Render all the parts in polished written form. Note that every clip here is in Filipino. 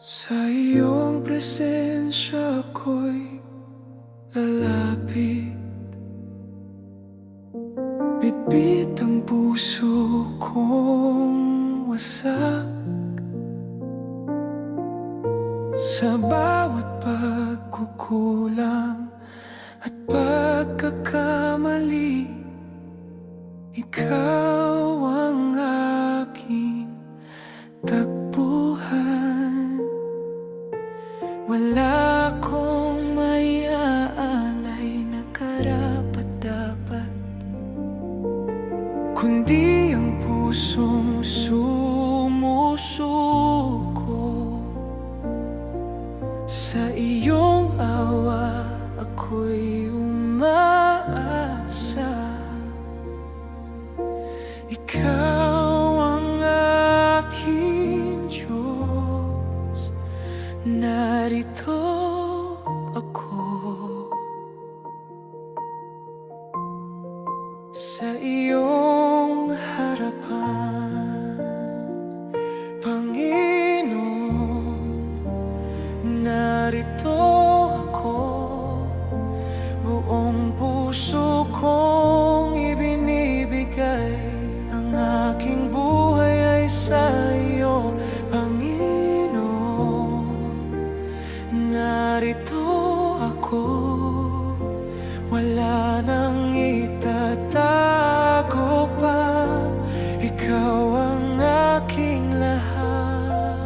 Sa iyong presensya ako'y lalapit. Bitbit ang puso kong wasak. Sa bawat pagkukulang at pagkakamali, ikaw ang aking takbuhan. Wala akong maiaalay na karapat-dapat, kundi ang pusong sumusuko. Sa iyong awa ako'y umaasa. Ikaw ang aking Diyos, narito ako. Sa iyong harapan, Panginoon, narito ako. Buong puso kong ibinibigay, ang aking buhay ay sa iyo, Panginoon. Narito ako, wala nang itatago pa. Ikaw ang aking lahat.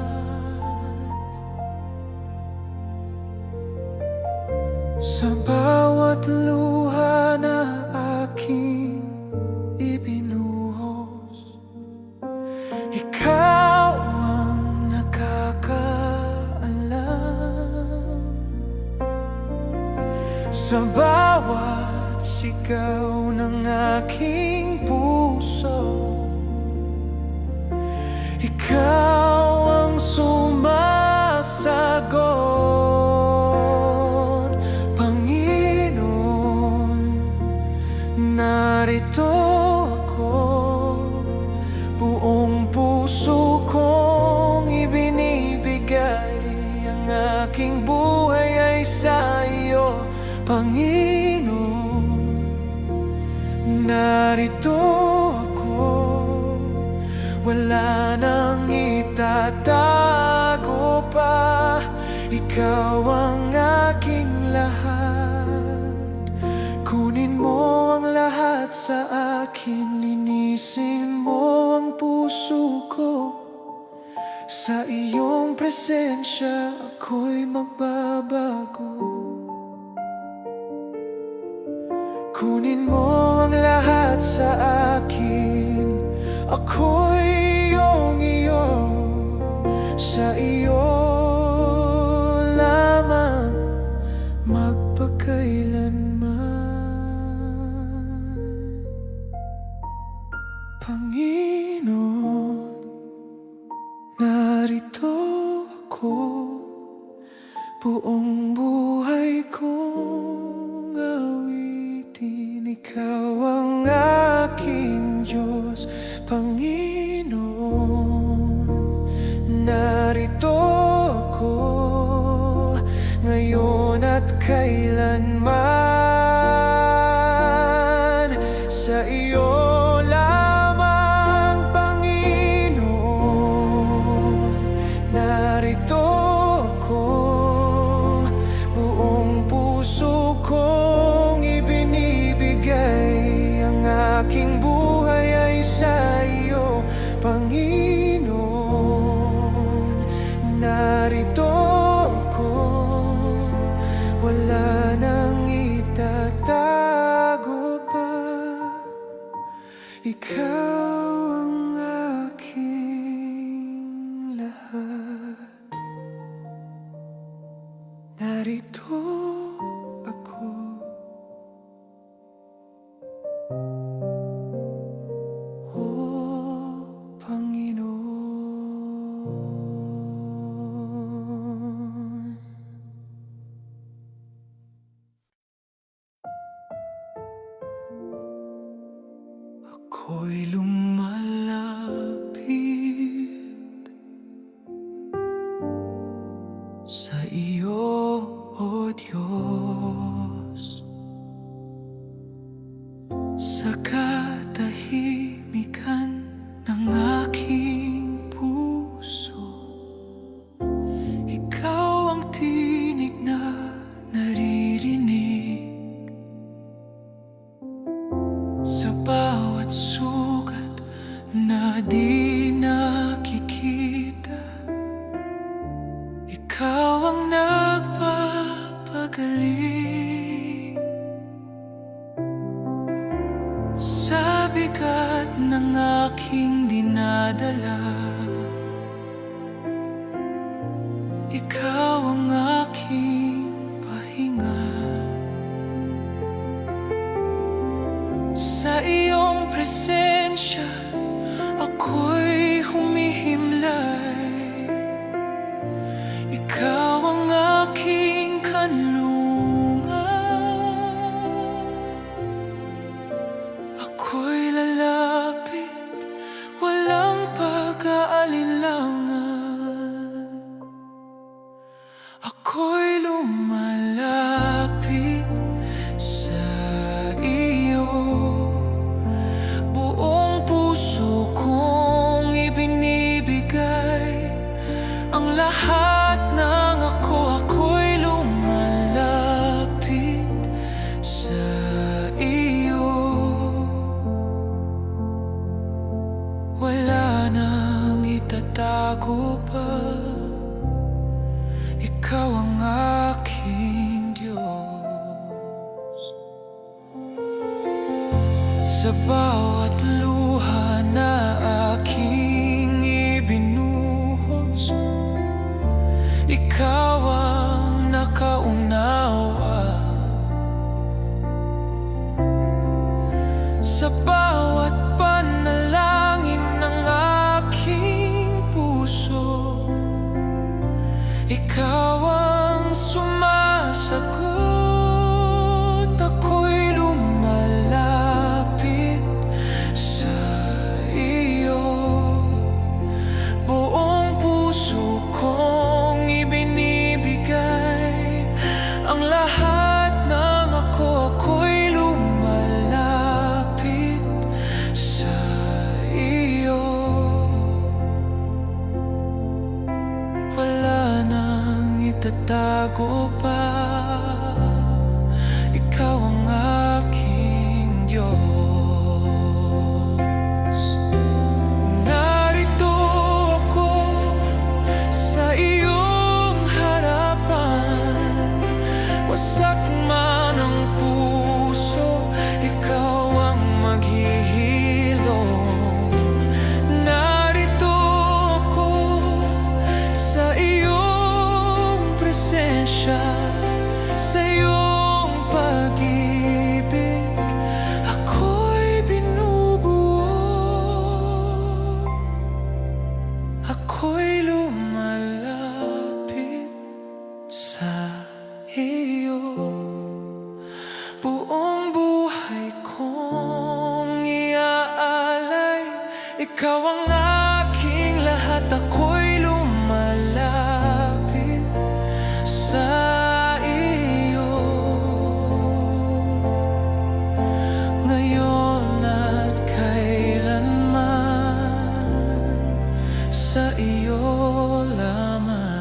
Sa bawat luha na aking ibinuhos, ikaw ang nakakaalam. Sa bawat sigaw ng aking puso, ikaw ang sumasagot, Panginoon. Narito ako, buong puso kong ibinibigay, ang aking buhay ay sa iyo, Panginoon. Narito ako, wala nang itatago pa. Ikaw ang aking lahat. Kunin mo ang lahat sa akin, linisin mo ang puso ko. Sa iyong presensya ako'y magbabago. Kunin mo ang lahat sa akin, ako'y iyong-iyo. Sa iyo lamang magpakailanman, Panginoon. Narito ako, buong buhay kong awitin. Ikaw ang aking Diyos, Panginoon. Narito ako, ngayon at kailanman. Sa iyo lamang, Panginoon. Narito ako, buong puso kong ibinibigay, ang aking buhay ay sa iyo, Panginoon. Narito ako, wala nang itatago pa. Ikaw ang aking lahat. Narito ako. Oh, Panginoon. Ako'y lumalapit, di nakikita, ikaw ang nagpapagaling sa bigat ng aking dinadala. Ikaw ang aking pahinga. Sa iyong presensya ako'y humihimlay. Ikaw ang aking kanlungan. Ako'y lalapit, walang pag-aalinlangan. Ako'y lumalapit sa iyo. Buong puso kong ibinibigay ang lahat ng ako'y lumalapit sa iyo. Wala nang itatago pa, ikaw ang aking Diyos. Sa bawat luha na aking ibinuhos, ikaw ang nakaunawa. Sa bawat panalangin ng aking puso, ikaw ang sumasagot. Ako'y lumalapit sa iyo. Buong puso kong ibinibigay ang lahat ng ako'y lumalapit sa iyo. Wala nang itatago pa, ikaw ang aking Diyos. Narito ako sa iyong harapan. Wasak man ang puso, ikaw ang maghihilom. Narito ako sa iyong presensya, sa iyong pag-ibig ako'y binubuo. Ako'y lumalapit sa iyo. Buong buhay kong iaalay, ikaw ang aking lahat. Ako'y lumalapit sa iyo. Ngayon at kailanman, sa iyo lamang.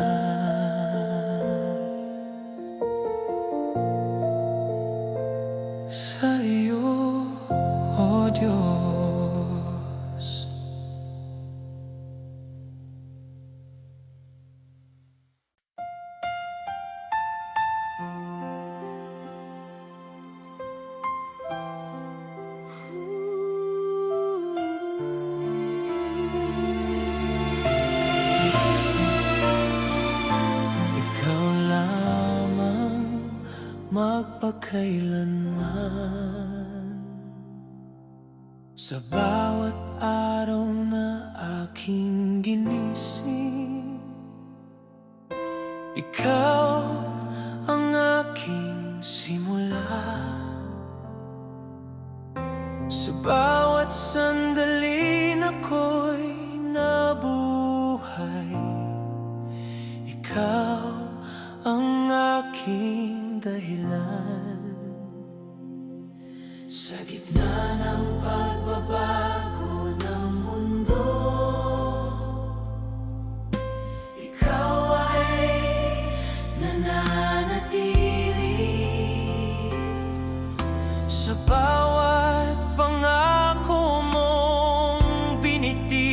Sa iyo, O Diyos. Ikaw lamang magpakailanman. Sa bawat araw na aking ginising, ikaw ang aking simula. Sa bawat sandali ako'y nabuhay, ikaw ang aking dahilan. Sa gitna ng pagbabago ng mundo, ikaw ay nananatili. Sa bawat pangako mong binitiwan,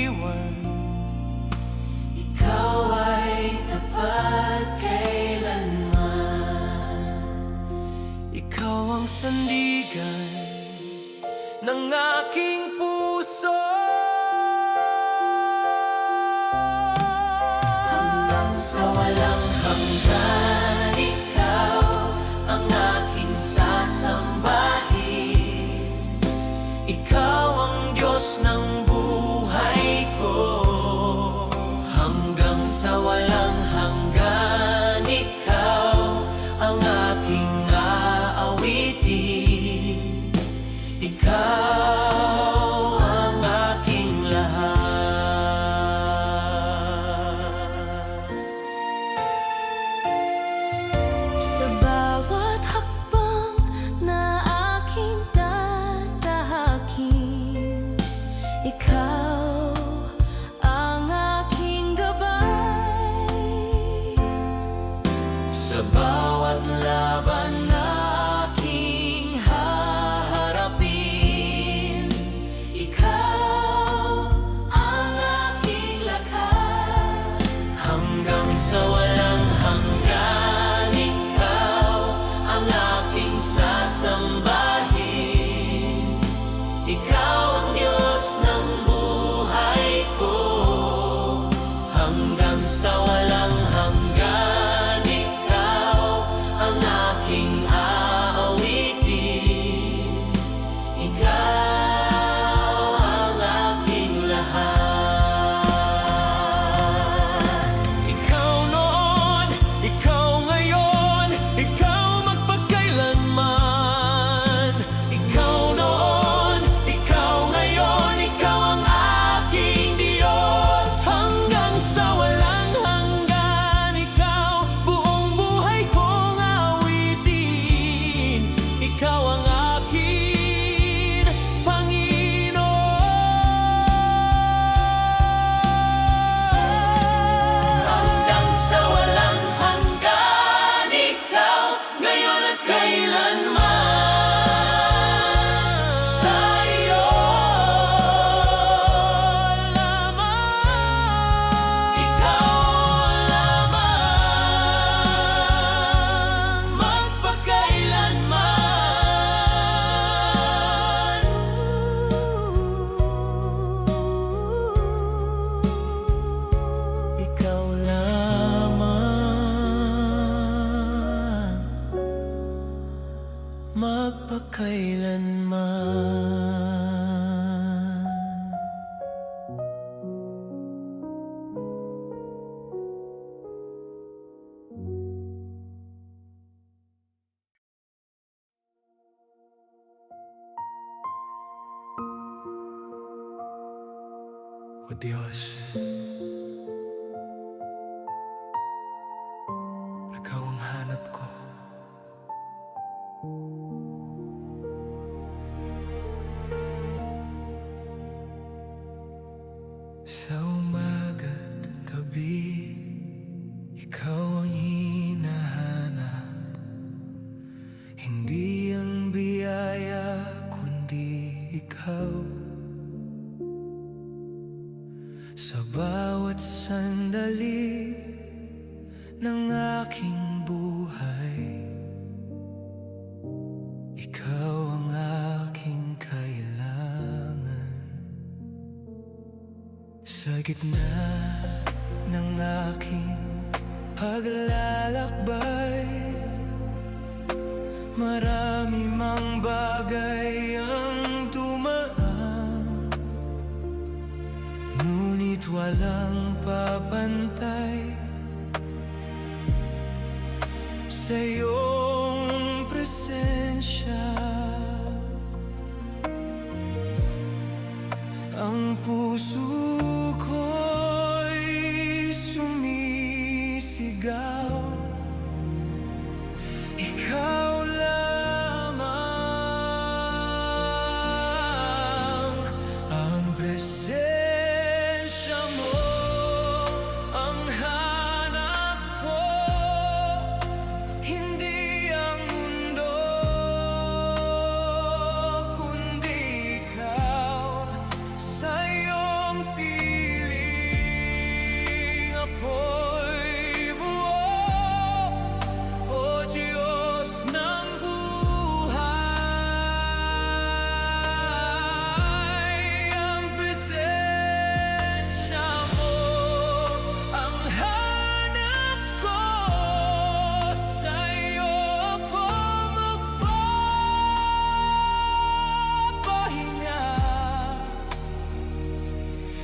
hanggang ikaw ang aking sasambahin. Ikaw ang Diyos ng buhay ko, hanggang sa walang hanggan. Ikaw ang aking aawitin. Ikaw ang aking lahat. Sa bawat hakbang na aking tatahakin, ikaw ang aking gabay. Sa bawat laban na aking haharapin, ikaw ang aking lakas. Hanggang sa walang hanggan, ikaw ang aking sasambahin. Ikaw ang Diyos ng buhay ko, hanggang sa walang hanggan. Ikaw ang aking aawitin. Ikaw ang aking lahat. Ikaw noon, ikaw ngayon, ikaw magpagkailanman. Ikaw noon, ikaw ngayon, ikaw ang aking Diyos. Hanggang sa walang hanggan, ikaw buong buhay kong awitin. Ikaw ang akin, Panginoon. Hanggang sa walang hanggan, ikaw ngayon at kailanman. Sa iyo lamang, ikaw lamang, magpakailanman. Ikaw lamang, magpakailanman. O Diyos, ikaw ang hanap ko. Sa umaga't gabi, ikaw ang hinahanap. Hindi ang biyaya, kundi ikaw. Sa bawat sandali ng aking buhay, ikaw ang aking kailangan. Sa gitna ng aking paglalakbay, marami mang bagay ang dumaan, ngunit walang papantay sa iyong presensya. Ang puso ko'y sumisigaw, ikaw lamang. Ang presensya mo ang hanap ko, hindi ang mundo, kundi ikaw. Sa iyong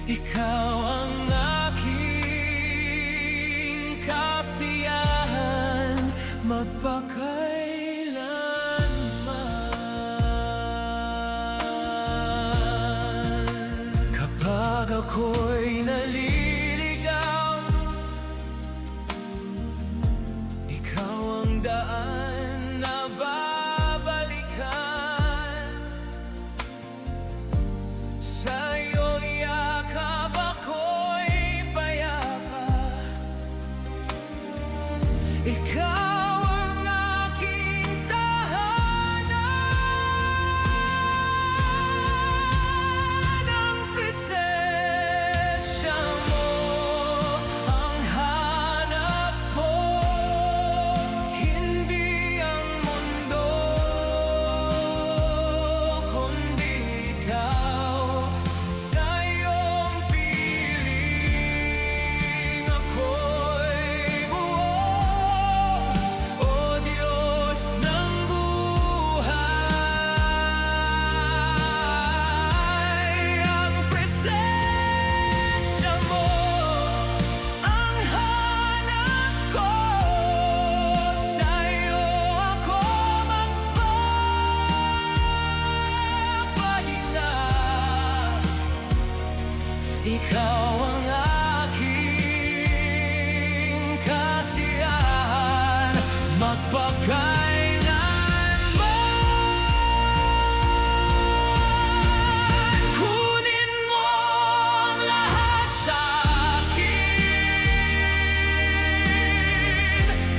ikaw ang aking kasiyahan magpakailanman. Kapag ako'y naliligaw, ikaw ang daan na babalikan. Sa'yo yakap ako'y payapa. Ikaw ang aking tahanan. Ang presensya mo ang hanap ko, hindi ang mundo, kundi ikaw. Sa iyong piling ako'y buo, O Diyos ng buhay. Ang presensya mo ang hanap ko, sa'yo ako magpapahinga. Ikaw ang aking kasiyahan magpakailanman. Kunin mo ang lahat sa'kin,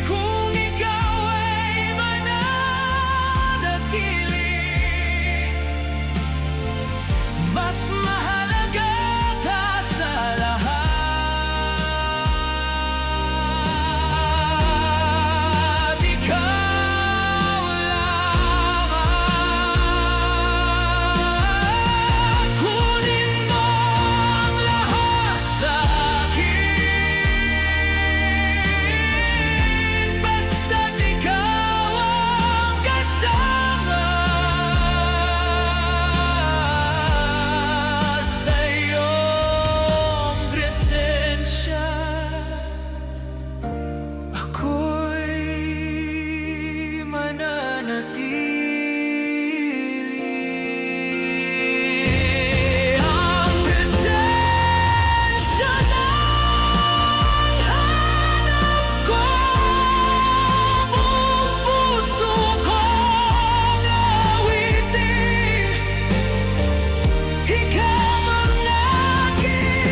kung ikaw ay mananatili. Mas mahalaga ka sa lahat. Ikaw lamang. Kunin mo ang lahat sa'kin, basta't ikaw ang kasama. Sa iyong presensya ako'y mananatili. Ang presensya ng hanap ko, buong puso kong awitin. Ikaw ang aking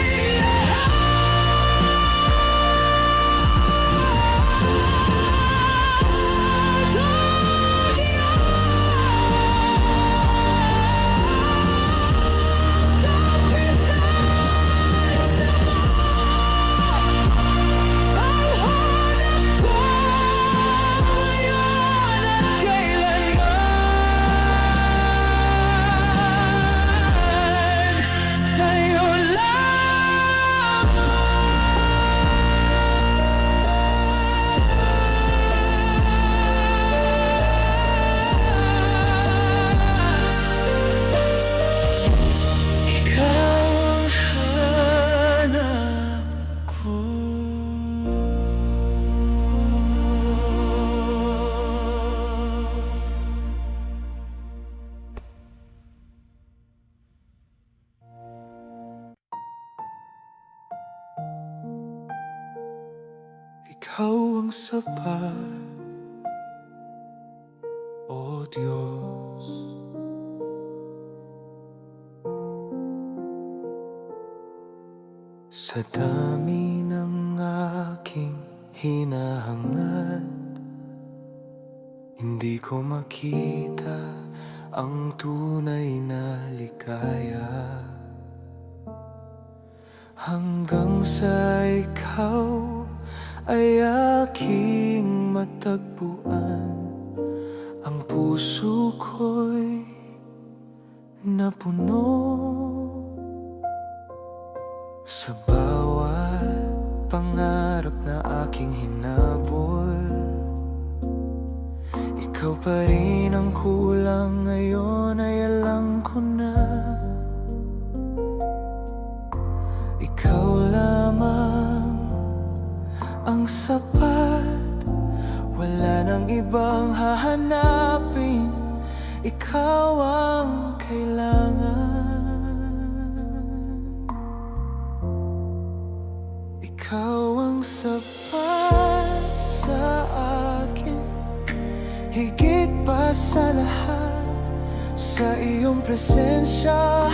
Ikaw ang sapat, O Diyos. Sa dami ng aking hinahangad, hindi ko makita ang tunay na ligaya, hanggang sa ikaw ay aking matagpuan. Ang puso ko'y napuno sa bawat pangarap na aking hinabol. Ikaw pa rin ang kulang, ngayon ay alam ko na. ikaw lamang ang sapat. Wala nang ibang hahanapin, ikaw ang kailangan. Ikaw ang sapat sa akin, higit pa sa lahat. Sa iyong presensya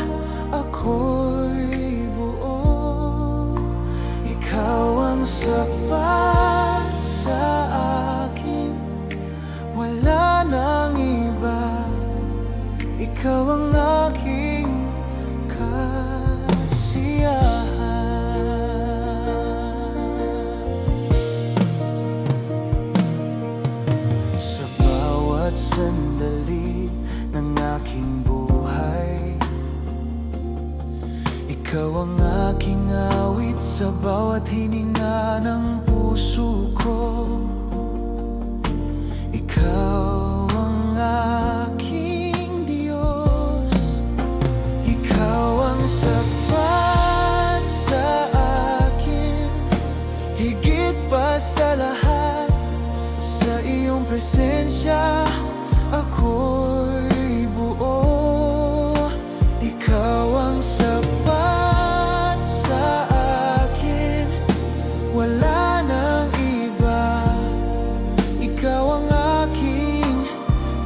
ako'y buo. Ikaw ang sapat sa akin, wala nang iba. Ikaw ang aking kasiyahan. Sa bawat sandali ng aking buhay, ikaw ang aking awit. Sa bawat hininga ng puso ko, ikaw ang aking Diyos. Ikaw ang sapat sa akin, higit pa sa lahat. Sa iyong presensya ako'y buo. Ikaw ang sapat sa akin, wala nang iba. Ikaw ang aking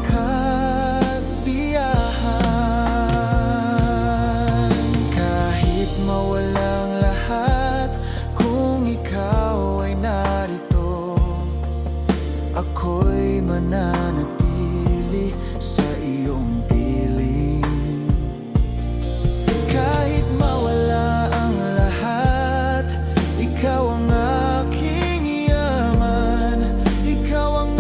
kasiyahan. Kahit mawalang lahat, kung ikaw ay narito, ako'y mananatili sa iyong piling. Kahit mawala ang lahat, ikaw ang aking yaman. Ikaw ang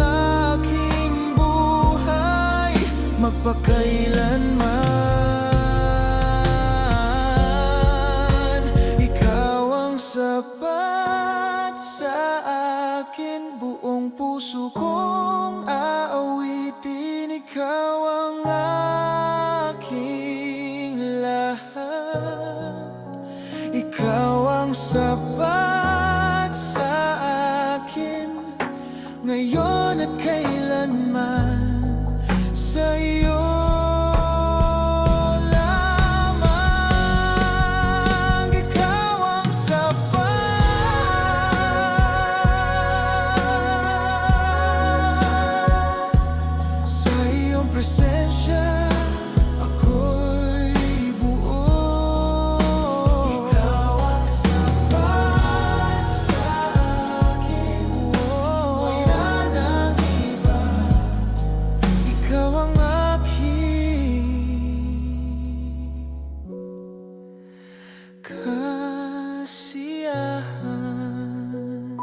aking buhay, magpakailanman. Ikaw ang sapat sa akin, buong puso kong aawitin. Ikaw ang aking lahat. Ikaw ang sapat sa akin, ngayon at kailanman. Sa iyo lamang, ikaw ang sapat. Sa iyong presensya ako'y buo. Ikaw ang sapat sa akin, wala nang iba. Ikaw ang aking kasiyahan.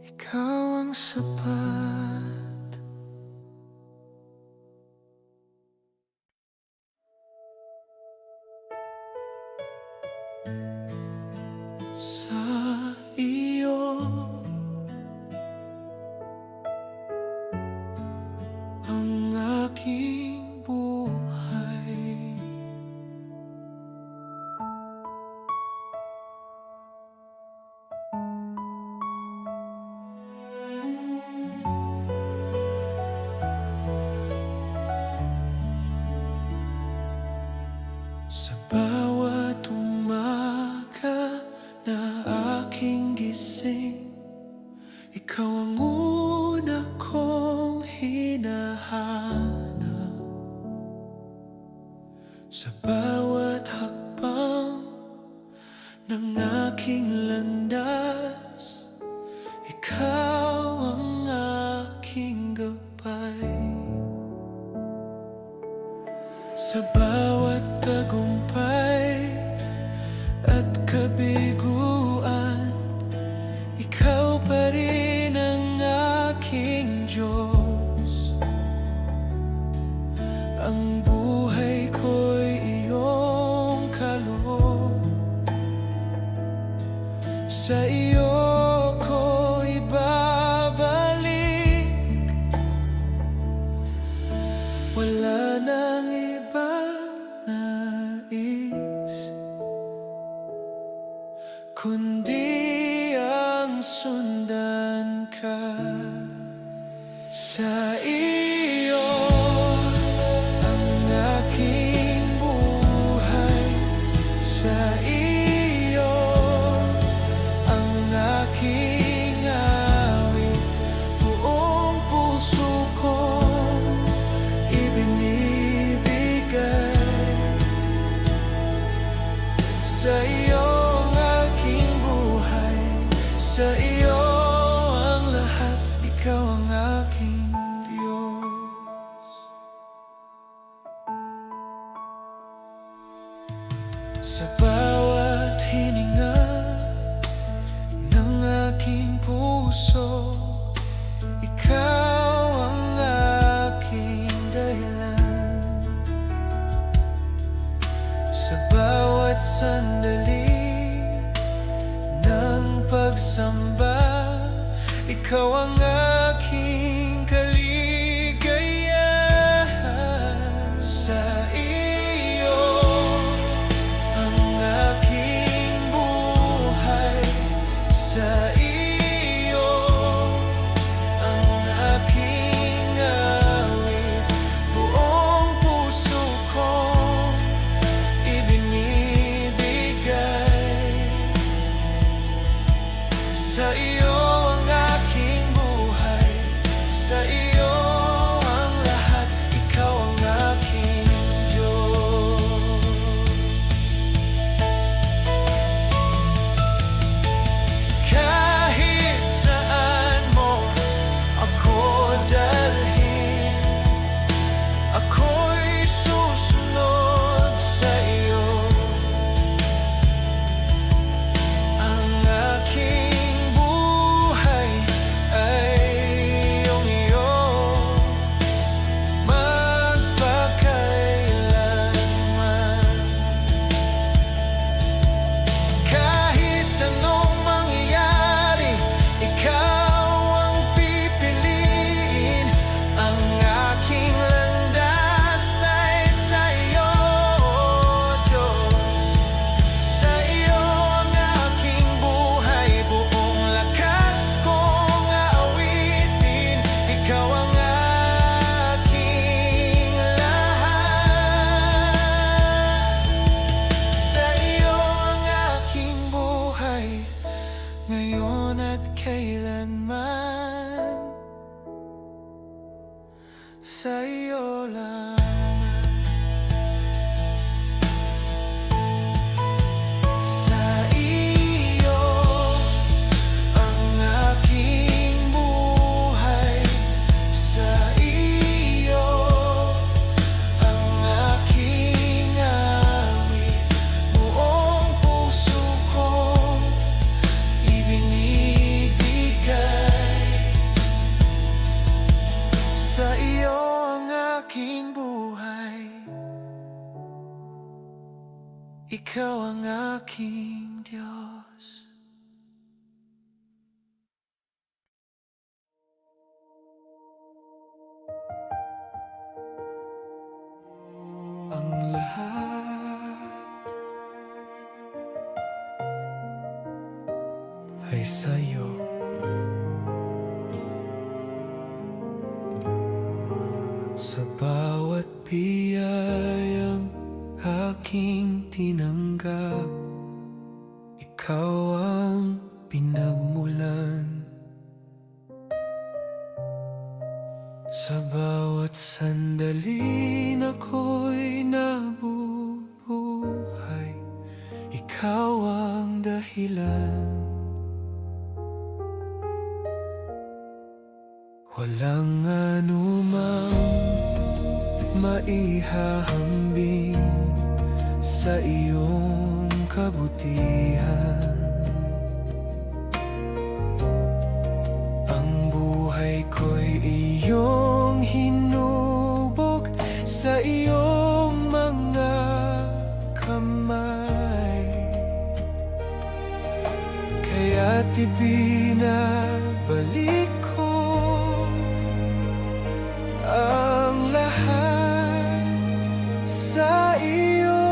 Ikaw ang sapat. Sa iyo ang aking buhay. Sa bawat umaga na aking gising, ikaw ang una kong hinahanap. Sa bawat hakbang ng aking landas, ikaw ang aking gabay. Sa bawat tagumpay at kabiguan, ikaw pa rin ang aking Diyos. Ang buhay ko'y iyong kaloob. Sa iyo ko ibabalik. Wala nang ibang kundi ang sundan ka. Sa iyo ang aking buhay, sa iyo ang aking awit, buong puso kong ibinibigay. Sa iyo ang aking buhay, sa iyo ang lahat, ikaw ang aking Diyos. Sa bawat hininga ng aking puso, ikaw ang aking dahilan. Sa bawat sandali ng pagsamba, ikaw ang aking kaligayahan. Sa iyo ang aking buhay, sa iyo ang aking awit, buong puso kong ibinibigay. Sa iyo ang aking buhay, sa iyo ang lahat, ikaw ang aking Diyos. Kahit saan mo ako dalhin, ako'y susunod sa iyo. Ang aking buhay ay iyong-iyo, magpakailanman. Kahit anong mangyari, ikaw ang pipiliin. Ang aking landas ay sa iyo, Diyos. Sa iyo ang aking buhay, buong lakas kong awitin. Ikaw ang aking lahat. Sa iyo ang aking buhay, ngayon at kailanman. Sa iyo lang. Sa iyo ang aking buhay, sa iyo ang aking awit, buong puso kong ibinibigay. Sa iyo ang aking buhay, ikaw ang aking Diyos. Ang lahat ay sa'yo. Sa bawat biyayang aking tinanggap, ikaw ang pinagmulan. Sa bawat sandali na ako'y nabubuhay, ikaw ang dahilan. Walang anumang maihahambing sa iyong kabutihan. Ang buhay ko'y iyong hinubog sa iyong mga kamay. Kaya't ibinabalik ko ang lahat sa iyo.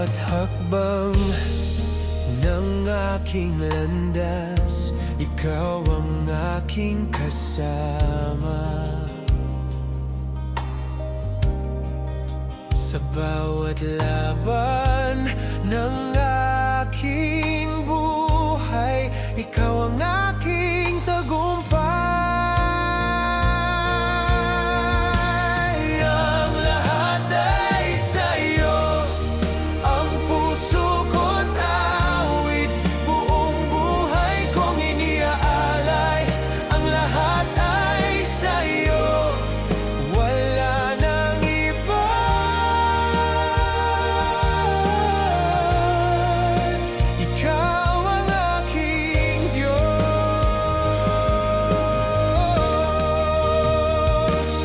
bawat hakbang ng aking landas, ikaw ang aking kasama. Sa bawat laban ng aking buhay, ikaw ang aking tagumpay. Ang lahat ay sa'yo, ang puso ko't awit, buong buhay kong iniaalay. Ang lahat ay sa'yo, wala nang iba. Ikaw ang aking Diyos.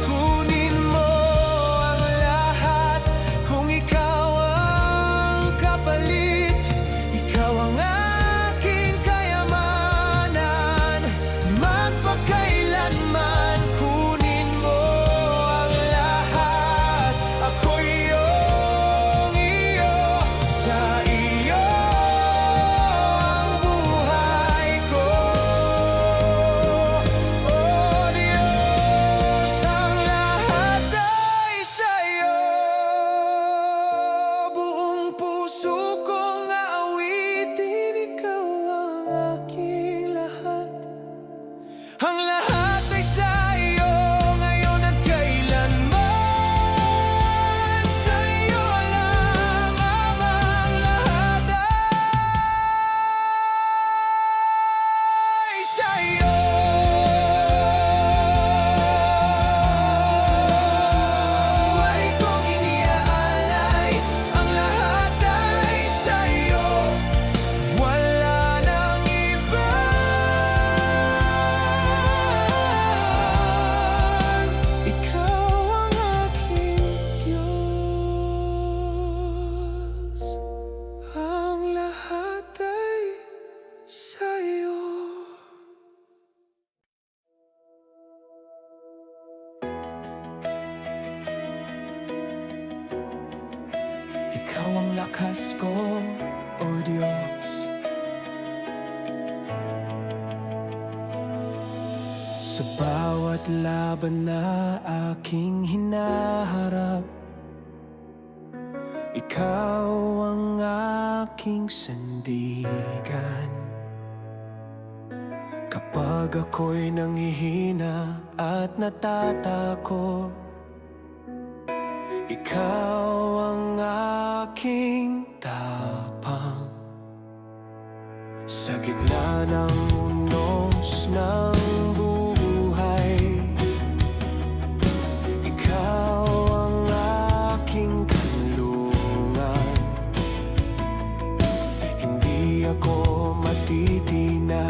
Kunin mo ang lahat kung ikaw ang kapalit. Ikaw ang aking kayamanan, magpakailanman. Kunin mo ang lahat, ako'y iyong iyo. Sa iyo ang buhay ko. Oh Diyos, ang lahat ay sa'yo. Buong puso kong aawitin, ikaw ang aking lahat. Ang lahat ay sa'yo, ngayon at kailanman. Sa'yo lang, Ama, ang lahat ay sa'yo. Buhay kong iniaalay, ang lahat ay sa'yo, wala nang iba. Ikaw ang aking Diyos. Ang lahat ay sa'yo. Ikaw ang lakas ko, O Diyos. Sa bawat laban na aking hinaharap, ikaw ang aking sandigan. Kapag ako'y nanghihina at natatakot, ikaw ang aking tapang. Sa gitna ng unos ng buhay, ikaw ang aking kanlungan. Hindi ako matitina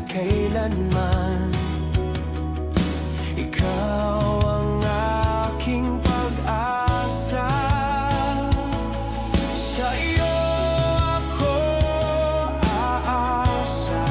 kailanman. Ikaw ang aking pag-asa. Sa iyo ako aasa.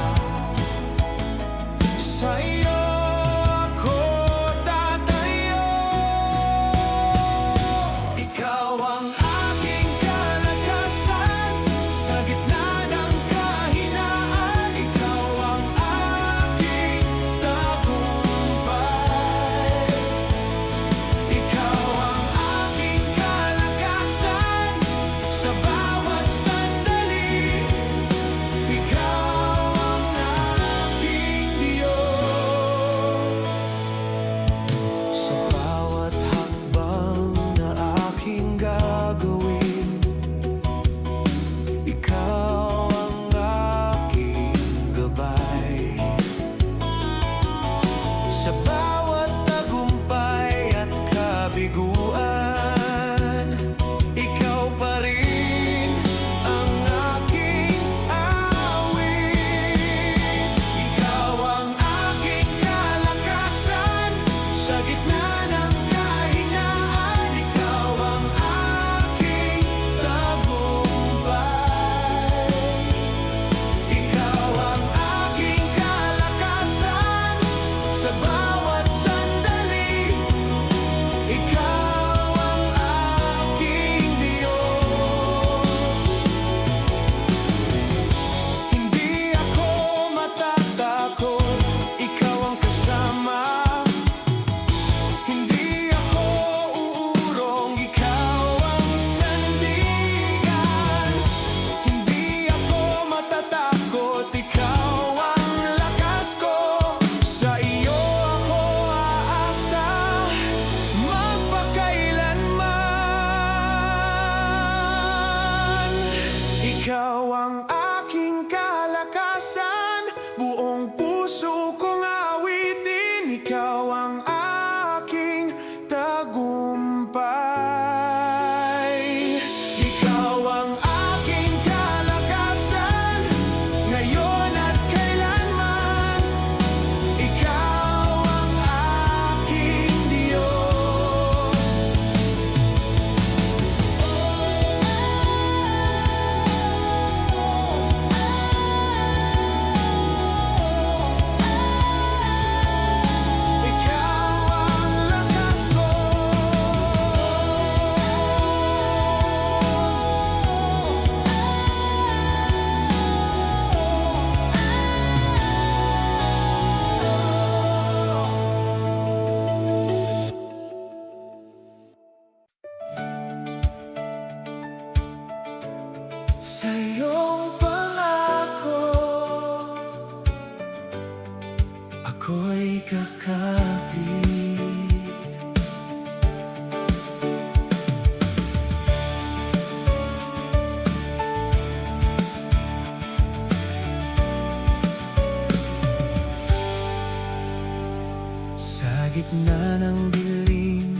gitna ng dilim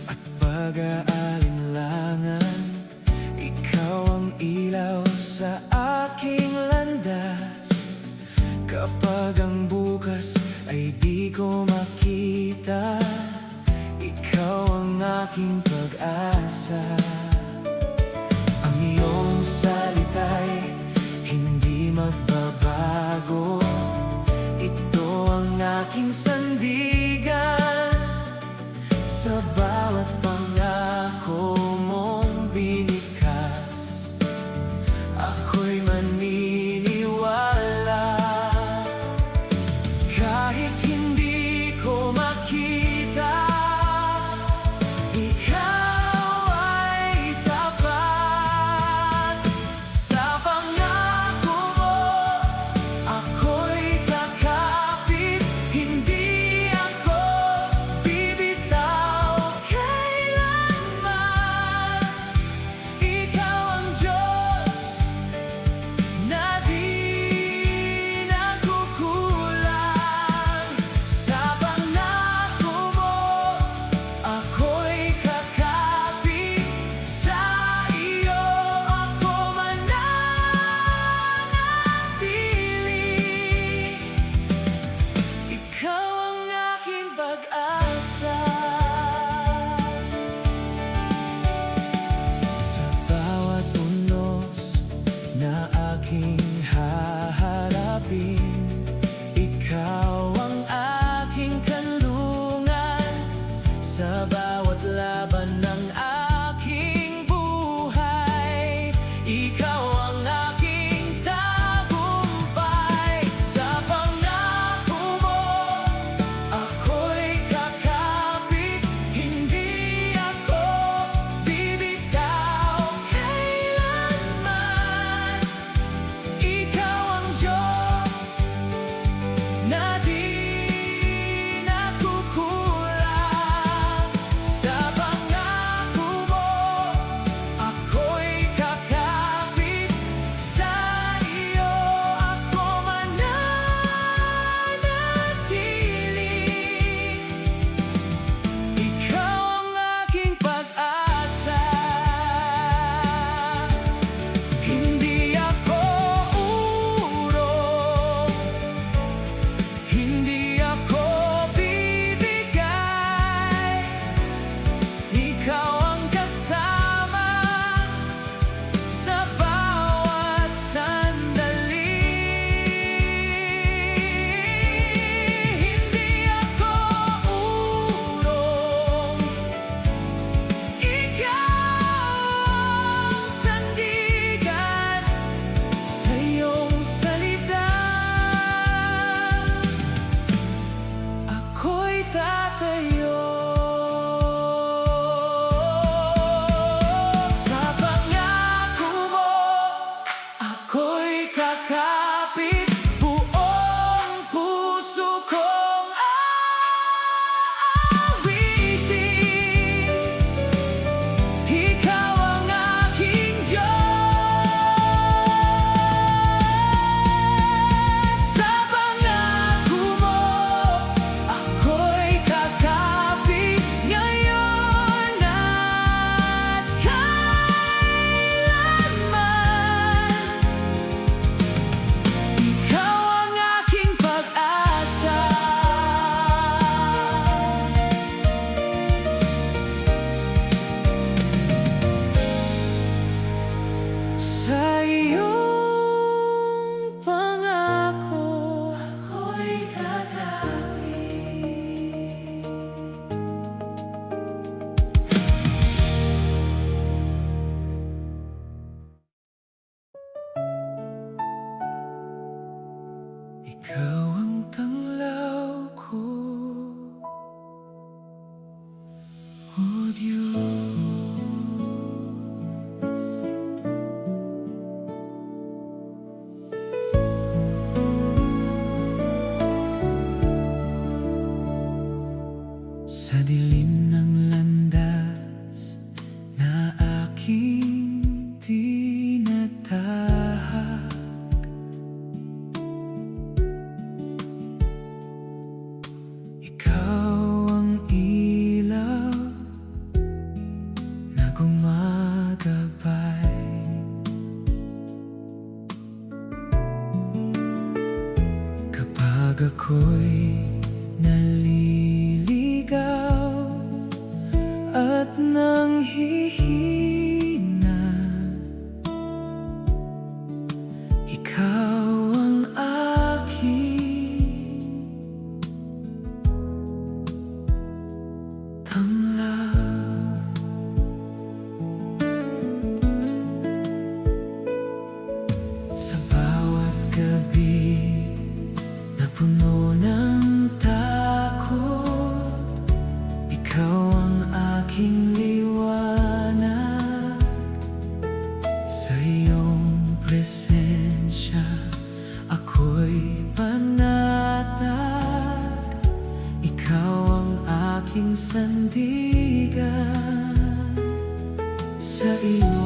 at pag-aalinlangan, ikaw ang ilaw sa aking landas. Kapag ang bukas ay di ko makita, ikaw ang aking pag-asa. Ang iyong salita'y hindi magbabago, ito ang aking sandigan. Sa bawat pangako mong binikas, ako'y maniniwala. Kahit hindi ko makita, ikaw ay tapat. Sa pangako mo, ako'y kakapit. Hindi ako bibitaw kailanman. Ikaw ang Diyos na di nagkukulang. Sa pangako mo, ako'y kakapit. Sa iyo ako mananatili. Ikaw ang aking pag-asa. Sa bawat unos na aking haharapin, ikaw ang aking kanlungan. Sa bawat laban ng aking buhay, ikaw ang aking tagumpay. Sa pangako mo, ako'y kakapit. Hindi ako bibitaw kailanman. Ikaw ang Diyos na di nagkukulang. Sa pangako mo, ako'y kakapit. Sa iyo ako mananatili. Ikaw ang aking pag-asa. Hindi ako urong, hindi ako bibigay. Ikaw ang kasama sa bawat sandali. Hindi ako urong, ikaw ang sandigan sa iyong salita. Ako'y tatayo. Sa pangako mo, ako'y kakapit. Buong puso kong aawitin. Ikaw ang aking Diyos. Sa pangako mo, ako'y kakapit. Ngayon at kailanman, ikaw ang aking pag-asa. Sa iyong pangako, ako'y kakapit. Ikaw ang tanglaw ko, O Diyos. Sa dilim ng landas na aking tinatahak, ikaw gumagabay. Kapag ako'y naliligaw at nanghihina, ikaw ang aking tamlaw. Sa bawat gabi na puno ng takot, ikaw ang aking liwanag. Sa iyong presensya ako'y panatag. Ikaw ang aking sandigan. Sa iyong